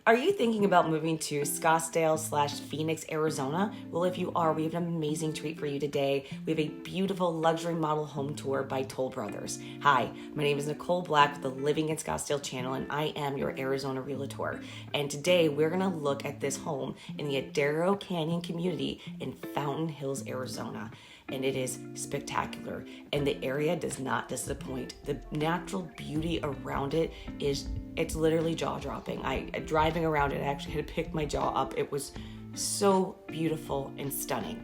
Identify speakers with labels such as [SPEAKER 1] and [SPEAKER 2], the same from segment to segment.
[SPEAKER 1] Are you thinking about moving to Scottsdale/Phx Arizona? Well, if you are, we have an amazing treat for you today. We have a beautiful luxury model home tour by Toll Brothers. Hi, my name is Nicole Black with the Living in Scottsdale channel, and I am your Arizona realtor. And today we're going to look at this home in the Adero Canyon community in Fountain Hills, Arizona. And it is spectacular, and the area does not disappoint. The natural beauty around it it's literally jaw-dropping. Driving around it, I actually had to pick my jaw up. It was so beautiful and stunning.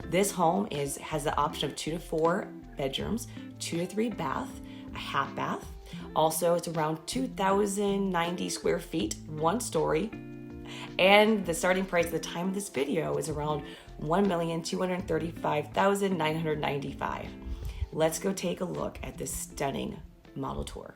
[SPEAKER 1] This home has the option of 2 to 4 bedrooms, 2 to 3 bath, a half bath. Also, it's around 2,090 square feet, 1 story. And the starting price at the time of this video is around $1,235,995. Let's go take a look at this stunning model tour.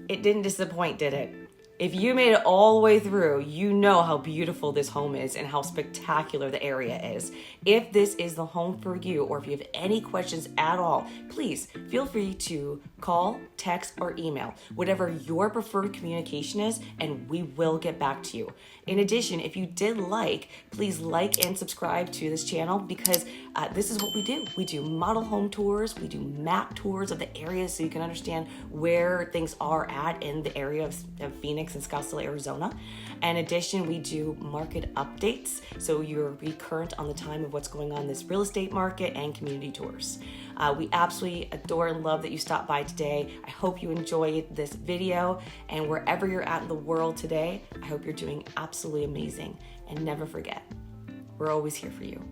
[SPEAKER 1] It didn't disappoint, did it? If you made it all the way through, you know how beautiful this home is and how spectacular the area is. If this is the home for you, or if you have any questions at all, please feel free to call, text, or email, whatever your preferred communication is, and we will get back to you. In addition, if you did please like and subscribe to this channel, because this is what we do. We do model home tours, we do map tours of the area so you can understand where things are at in the area of Phoenix and Scottsdale, Arizona. In addition, we do market updates, so you're current on the time of what's going on in this real estate market, and community tours. We absolutely adore and love that you stopped by today. I hope you enjoyed this video, and wherever you're at in the world today, I hope you're doing absolutely amazing. And never forget, we're always here for you.